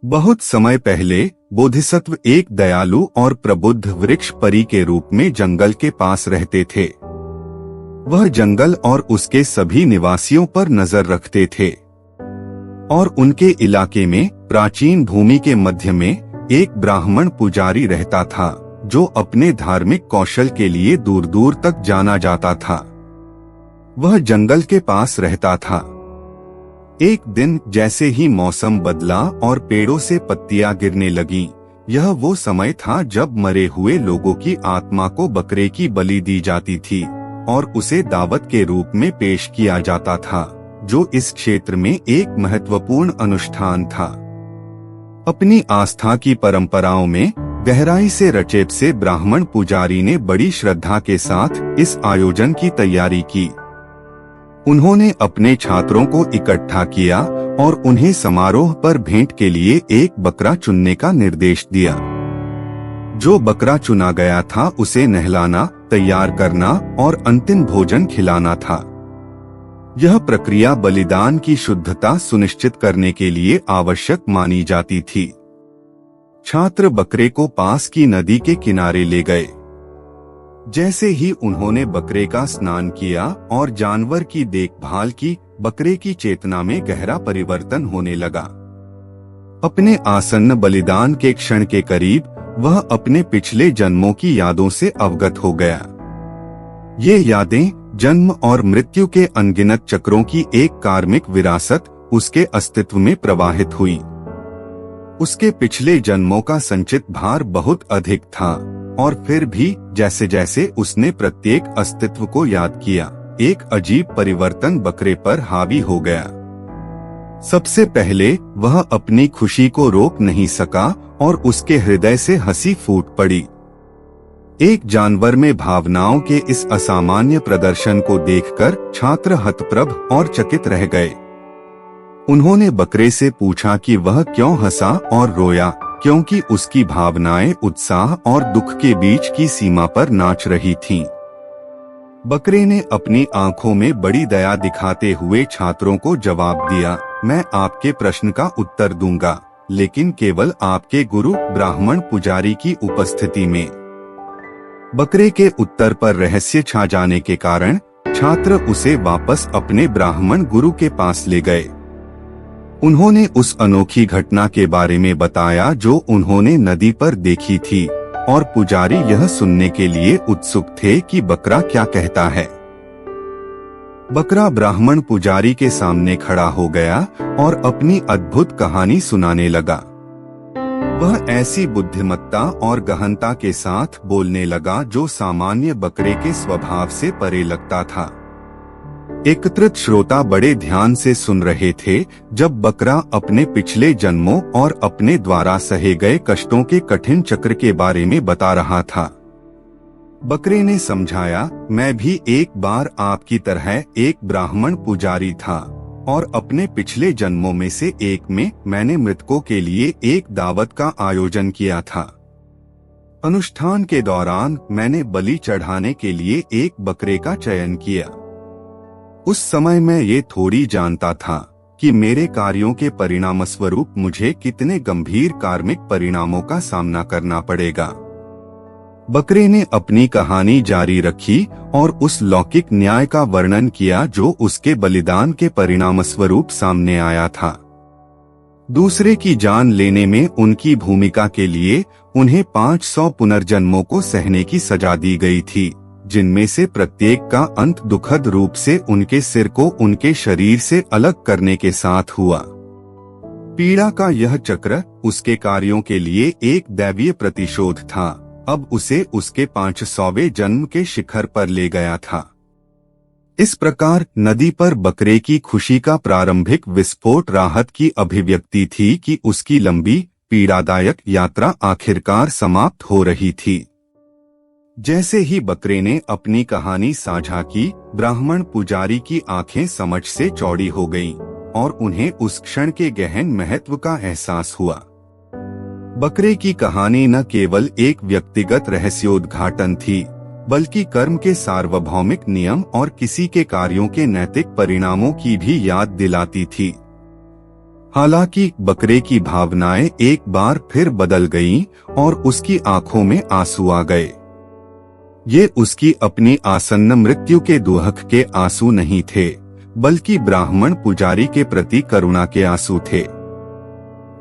बहुत समय पहले बोधिसत्व एक दयालु और प्रबुद्ध वृक्ष परी के रूप में जंगल के पास रहते थे। वह जंगल और उसके सभी निवासियों पर नजर रखते थे और उनके इलाके में प्राचीन भूमि के मध्य में एक ब्राह्मण पुजारी रहता था जो अपने धार्मिक कौशल के लिए दूर दूर तक जाना जाता था। वह जंगल के पास रहता था। एक दिन जैसे ही मौसम बदला और पेड़ों से पत्तियां गिरने लगीं, यह वो समय था जब मरे हुए लोगों की आत्मा को बकरे की बलि दी जाती थी और उसे दावत के रूप में पेश किया जाता था, जो इस क्षेत्र में एक महत्वपूर्ण अनुष्ठान था। अपनी आस्था की परंपराओं में गहराई से रचे से ब्राह्मण पुजारी ने बड़ी श्रद्धा के साथ इस आयोजन की तैयारी की। उन्होंने अपने छात्रों को इकट्ठा किया और उन्हें समारोह पर भेंट के लिए एक बकरा चुनने का निर्देश दिया। जो बकरा चुना गया था उसे नहलाना, तैयार करना और अंतिम भोजन खिलाना था। यह प्रक्रिया बलिदान की शुद्धता सुनिश्चित करने के लिए आवश्यक मानी जाती थी। छात्र बकरे को पास की नदी के किनारे ले गए। जैसे ही उन्होंने बकरे का स्नान किया और जानवर की देखभाल की, बकरे की चेतना में गहरा परिवर्तन होने लगा। अपने आसन्न बलिदान के क्षण के करीब वह अपने पिछले जन्मों की यादों से अवगत हो गया। ये यादें जन्म और मृत्यु के अनगिनत चक्रों की एक कार्मिक विरासत उसके अस्तित्व में प्रवाहित हुई। उसके पिछले जन्मों का संचित भार बहुत अधिक था और फिर भी जैसे जैसे उसने प्रत्येक अस्तित्व को याद किया, एक अजीब परिवर्तन बकरे पर हावी हो गया। सबसे पहले वह अपनी खुशी को रोक नहीं सका और उसके हृदय से हंसी फूट पड़ी। एक जानवर में भावनाओं के इस असामान्य प्रदर्शन को देखकर छात्र हतप्रभ और चकित रह गए। उन्होंने बकरे से पूछा कि वह क्यों हंसा और रोया, क्योंकि उसकी भावनाएं उत्साह और दुख के बीच की सीमा पर नाच रही थीं। बकरे ने अपनी आंखों में बड़ी दया दिखाते हुए छात्रों को जवाब दिया, मैं आपके प्रश्न का उत्तर दूंगा, लेकिन केवल आपके गुरु ब्राह्मण पुजारी की उपस्थिति में। बकरे के उत्तर पर रहस्य छा जाने के कारण छात्र उसे वापस अपने ब्राह्मण गुरु के पास ले गए। उन्होंने उस अनोखी घटना के बारे में बताया जो उन्होंने नदी पर देखी थी और पुजारी यह सुनने के लिए उत्सुक थे कि बकरा क्या कहता है। बकरा ब्राह्मण पुजारी के सामने खड़ा हो गया और अपनी अद्भुत कहानी सुनाने लगा। वह ऐसी बुद्धिमत्ता और गहनता के साथ बोलने लगा जो सामान्य बकरे के स्वभाव से परे लगता था। एकत्रित श्रोता बड़े ध्यान से सुन रहे थे जब बकरा अपने पिछले जन्मों और अपने द्वारा सहे गए कष्टों के कठिन चक्र के बारे में बता रहा था। बकरे ने समझाया, मैं भी एक बार आपकी तरह एक ब्राह्मण पुजारी था और अपने पिछले जन्मों में से एक में मैंने मृतकों के लिए एक दावत का आयोजन किया था। अनुष्ठान के दौरान मैंने बलि चढ़ाने के लिए एक बकरे का चयन किया। उस समय मैं ये थोड़ी जानता था कि मेरे कार्यों के परिणामस्वरूप मुझे कितने गंभीर कार्मिक परिणामों का सामना करना पड़ेगा। बकरे ने अपनी कहानी जारी रखी और उस लौकिक न्याय का वर्णन किया जो उसके बलिदान के परिणामस्वरूप सामने आया था। दूसरे की जान लेने में उनकी भूमिका के लिए उन्हें 500 पुनर्जन्मों को सहने की सजा दी गई थी, जिनमें से प्रत्येक का अंत दुखद रूप से उनके सिर को उनके शरीर से अलग करने के साथ हुआ। पीड़ा का यह चक्र उसके कार्यों के लिए एक दैवीय प्रतिशोध था। अब उसे उसके 500वें जन्म के शिखर पर ले गया था। इस प्रकार नदी पर बकरे की खुशी का प्रारंभिक विस्फोट राहत की अभिव्यक्ति थी कि उसकी लंबी पीड़ादायक यात्रा आखिरकार समाप्त हो रही थी। जैसे ही बकरे ने अपनी कहानी साझा की, ब्राह्मण पुजारी की आंखें समझ से चौड़ी हो गईं और उन्हें उस क्षण के गहन महत्व का एहसास हुआ। बकरे की कहानी न केवल एक व्यक्तिगत रहस्योद्घाटन थी, बल्कि कर्म के सार्वभौमिक नियम और किसी के कार्यों के नैतिक परिणामों की भी याद दिलाती थी। हालांकि बकरे की भावनाएं एक बार फिर बदल गईं और उसकी आंखों में आंसू आ गए। ये उसकी अपनी आसन्न मृत्यु के दुहक के आंसू नहीं थे, बल्कि ब्राह्मण पुजारी के प्रति करुणा के आंसू थे।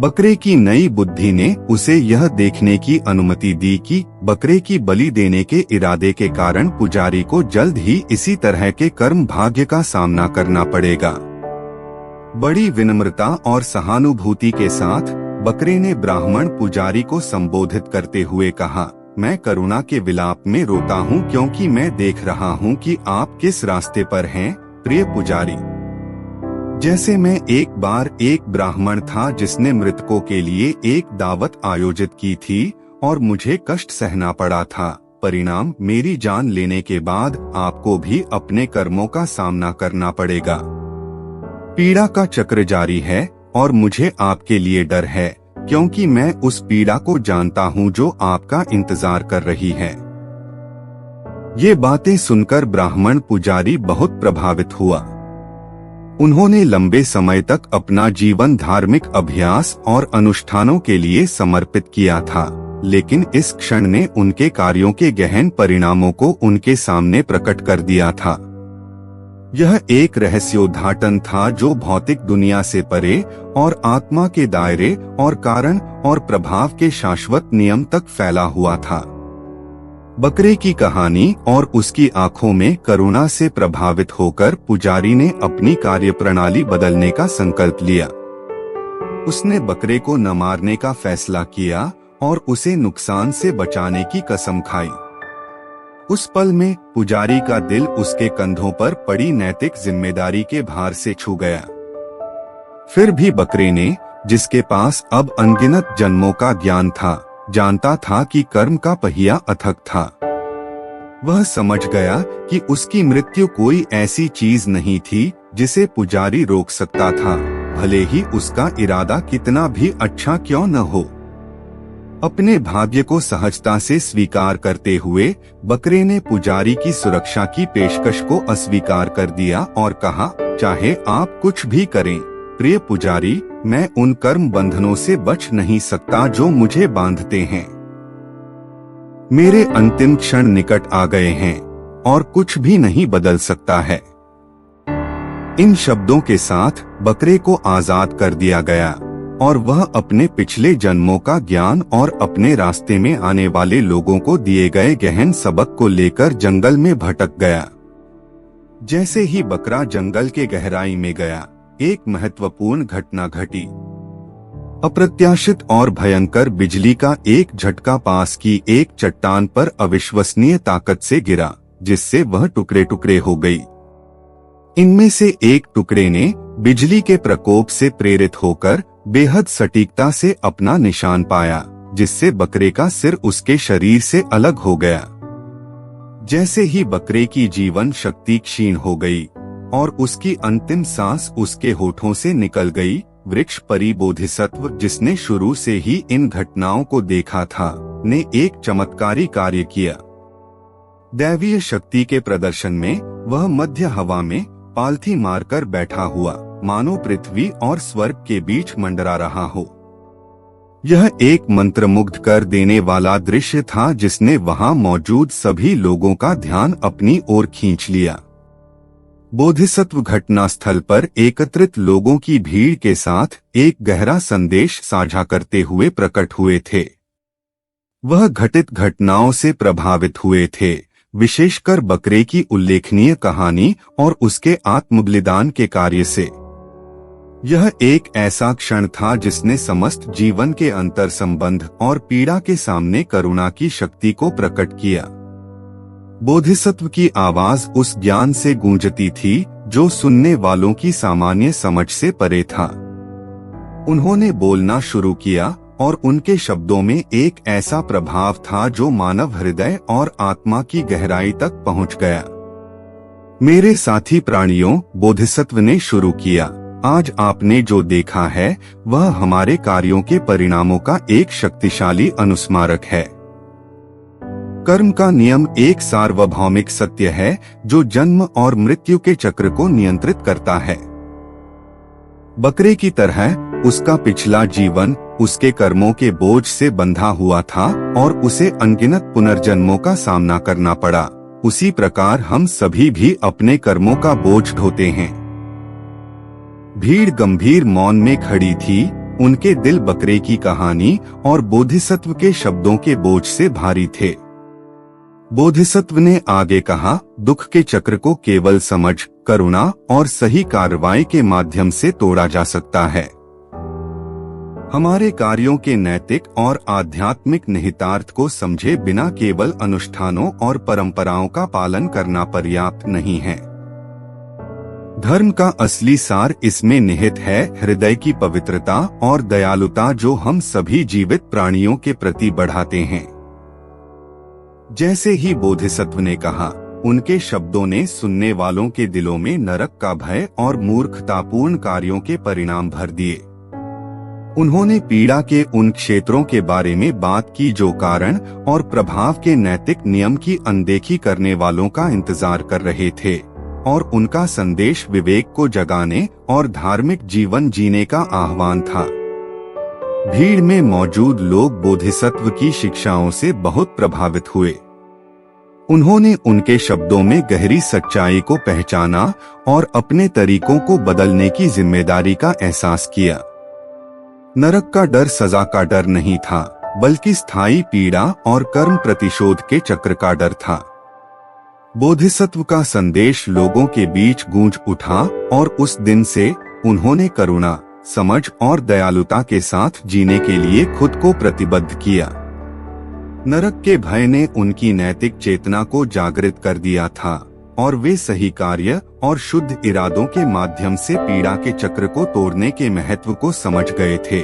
बकरे की नई बुद्धि ने उसे यह देखने की अनुमति दी कि बकरे की बलि देने के इरादे के कारण पुजारी को जल्द ही इसी तरह के कर्म भाग्य का सामना करना पड़ेगा। बड़ी विनम्रता और सहानुभूति के साथ बकरे ने ब्राह्मण पुजारी को संबोधित करते हुए कहा, मैं करुणा के विलाप में रोता हूँ क्योंकि मैं देख रहा हूँ कि आप किस रास्ते पर हैं, प्रिय पुजारी। जैसे मैं एक बार एक ब्राह्मण था जिसने मृतकों के लिए एक दावत आयोजित की थी और मुझे कष्ट सहना पड़ा था। परिणाम मेरी जान लेने के बाद आपको भी अपने कर्मों का सामना करना पड़ेगा। पीड़ा का चक्र जारी है और मुझे आपके लिए डर है, क्योंकि मैं उस पीड़ा को जानता हूँ जो आपका इंतजार कर रही है। ये बातें सुनकर ब्राह्मण पुजारी बहुत प्रभावित हुआ। उन्होंने लंबे समय तक अपना जीवन धार्मिक अभ्यास और अनुष्ठानों के लिए समर्पित किया था, लेकिन इस क्षण ने उनके कार्यों के गहन परिणामों को उनके सामने प्रकट कर दिया था। यह एक रहस्योद्घाटन था जो भौतिक दुनिया से परे और आत्मा के दायरे और कारण और प्रभाव के शाश्वत नियम तक फैला हुआ था। बकरे की कहानी और उसकी आंखों में करुणा से प्रभावित होकर पुजारी ने अपनी कार्यप्रणाली बदलने का संकल्प लिया। उसने बकरे को न मारने का फैसला किया और उसे नुकसान से बचाने की कसम खाई। उस पल में पुजारी का दिल उसके कंधों पर पड़ी नैतिक जिम्मेदारी के भार से छू गया। फिर भी बकरे ने, जिसके पास अब अनगिनत जन्मों का ज्ञान था, जानता था कि कर्म का पहिया अथक था। वह समझ गया कि उसकी मृत्यु कोई ऐसी चीज नहीं थी जिसे पुजारी रोक सकता था, भले ही उसका इरादा कितना भी अच्छा क्यों न हो। अपने भाग्य को सहजता से स्वीकार करते हुए बकरे ने पुजारी की सुरक्षा की पेशकश को अस्वीकार कर दिया और कहा, चाहे आप कुछ भी करें, प्रिय पुजारी, मैं उन कर्म बंधनों से बच नहीं सकता जो मुझे बांधते हैं। मेरे अंतिम क्षण निकट आ गए हैं और कुछ भी नहीं बदल सकता है। इन शब्दों के साथ बकरे को आजाद कर दिया गया और वह अपने पिछले जन्मों का ज्ञान और अपने रास्ते में आने वाले लोगों को दिए गए गहन सबक को लेकर जंगल में भटक गया। जैसे ही बकरा जंगल के गहराई में गया, एक महत्वपूर्ण घटना घटी। अप्रत्याशित और भयंकर बिजली का एक झटका पास की एक चट्टान पर अविश्वसनीय ताकत से गिरा, जिससे वह टुकड़े टुकड़े हो गई। इनमें से एक टुकड़े ने बिजली के प्रकोप से प्रेरित होकर बेहद सटीकता से अपना निशान पाया, जिससे बकरे का सिर उसके शरीर से अलग हो गया। जैसे ही बकरे की जीवन शक्ति क्षीण हो गई और उसकी अंतिम सांस उसके होठों से निकल गई, वृक्ष परी बोधिसत्व, जिसने शुरू से ही इन घटनाओं को देखा था, ने एक चमत्कारी कार्य किया। दैवीय शक्ति के प्रदर्शन में वह मध्य हवा में पालथी मारकर बैठा हुआ, मानो पृथ्वी और स्वर्ग के बीच मंडरा रहा हो। यह एक मंत्रमुग्ध कर देने वाला दृश्य था जिसने वहां मौजूद सभी लोगों का ध्यान अपनी ओर खींच लिया। बोधिसत्व घटनास्थल पर एकत्रित लोगों की भीड़ के साथ एक गहरा संदेश साझा करते हुए प्रकट हुए थे। वह घटित घटनाओं से प्रभावित हुए थे, विशेषकर बकरे की उल्लेखनीय कहानी और उसके आत्मबलिदान के कार्य से। यह एक ऐसा क्षण था जिसने समस्त जीवन के अंतर संबंध और पीड़ा के सामने करुणा की शक्ति को प्रकट किया। बोधिसत्व की आवाज उस ज्ञान से गूंजती थी जो सुनने वालों की सामान्य समझ से परे था। उन्होंने बोलना शुरू किया और उनके शब्दों में एक ऐसा प्रभाव था जो मानव हृदय और आत्मा की गहराई तक पहुंच गया। मेरे साथी प्राणियों, बोधिसत्व ने शुरू किया, आज आपने जो देखा है वह हमारे कार्यों के परिणामों का एक शक्तिशाली अनुस्मारक है। कर्म का नियम एक सार्वभौमिक सत्य है जो जन्म और मृत्यु के चक्र को नियंत्रित करता है। बकरे की तरह उसका पिछला जीवन उसके कर्मों के बोझ से बंधा हुआ था और उसे अनगिनत पुनर्जन्मों का सामना करना पड़ा। उसी प्रकार हम सभी भी अपने कर्मों का बोझ ढोते हैं। भीड़ गंभीर मौन में खड़ी थी। उनके दिल बकरे की कहानी और बोधिसत्व के शब्दों के बोझ से भारी थे। बोधिसत्व ने आगे कहा, दुख के चक्र को केवल समझ, करुणा और सही कार्रवाई के माध्यम से तोड़ा जा सकता है। हमारे कार्यों के नैतिक और आध्यात्मिक निहितार्थ को समझे बिना केवल अनुष्ठानों और परंपराओं का पालन करना पर्याप्त नहीं है। धर्म का असली सार इसमें निहित है, हृदय की पवित्रता और दयालुता जो हम सभी जीवित प्राणियों के प्रति बढ़ाते हैं। जैसे ही बोधिसत्व ने कहा, उनके शब्दों ने सुनने वालों के दिलों में नरक का भय और मूर्खतापूर्ण कार्यों के परिणाम भर दिए। उन्होंने पीड़ा के उन क्षेत्रों के बारे में बात की जो कारण और प्रभाव के नैतिक नियम की अनदेखी करने वालों का इंतजार कर रहे थे, और उनका संदेश विवेक को जगाने और धार्मिक जीवन जीने का आह्वान था। भीड़ में मौजूद लोग बोधिसत्व की शिक्षाओं से बहुत प्रभावित हुए। उन्होंने उनके शब्दों में गहरी सच्चाई को पहचाना और अपने तरीकों को बदलने की जिम्मेदारी का एहसास किया। नरक का डर सजा का डर नहीं था, बल्कि स्थायी पीड़ा और कर्म प्रतिशोध के चक्र का डर था। बोधिसत्व का संदेश लोगों के बीच गूंज उठा और उस दिन से उन्होंने करुणा, समझ और दयालुता के साथ जीने के लिए खुद को प्रतिबद्ध किया। नरक के भय ने उनकी नैतिक चेतना को जागृत कर दिया था और वे सही कार्य और शुद्ध इरादों के माध्यम से पीड़ा के चक्र को तोड़ने के महत्व को समझ गए थे।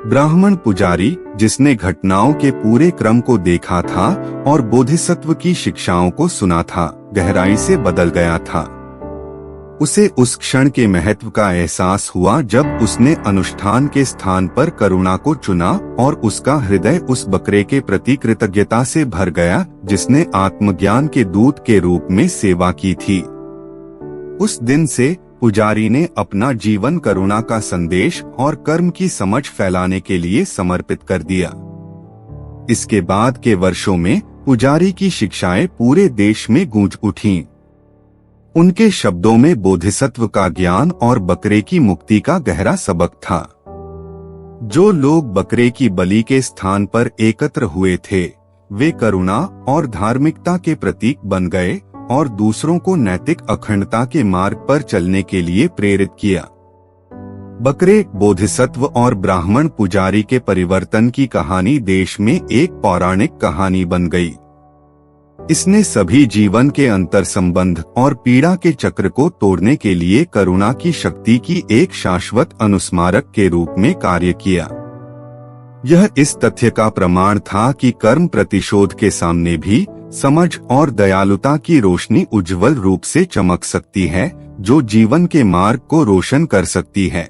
ब्राह्मण पुजारी, जिसने घटनाओं के पूरे क्रम को देखा था और बोधिसत्व की शिक्षाओं को सुना था, गहराई से बदल गया था। उसे उस क्षण के महत्व का एहसास हुआ जब उसने अनुष्ठान के स्थान पर करुणा को चुना और उसका हृदय उस बकरे के प्रति कृतज्ञता से भर गया जिसने आत्मज्ञान के दूत के रूप में सेवा की थी। उस दिन से पुजारी ने अपना जीवन करुणा का संदेश और कर्म की समझ फैलाने के लिए समर्पित कर दिया। इसके बाद के वर्षों में पुजारी की शिक्षाएं पूरे देश में गूंज उठीं। उनके शब्दों में बोधिसत्व का ज्ञान और बकरे की मुक्ति का गहरा सबक था। जो लोग बकरे की बलि के स्थान पर एकत्र हुए थे, वे करुणा और धार्मिकता के प्रतीक बन गए और दूसरों को नैतिक अखंडता के मार्ग पर चलने के लिए प्रेरित किया। बकरे, बोधिसत्व और ब्राह्मण पुजारी के परिवर्तन की कहानी देश में एक पौराणिक कहानी बन गई। इसने सभी जीवन के अंतर संबंध और पीड़ा के चक्र को तोड़ने के लिए करुणा की शक्ति की एक शाश्वत अनुस्मारक के रूप में कार्य किया। यह इस तथ्य का प्रमाण था कि कर्म प्रतिशोध के सामने भी समझ और दयालुता की रोशनी उज्जवल रूप से चमक सकती है, जो जीवन के मार्ग को रोशन कर सकती है।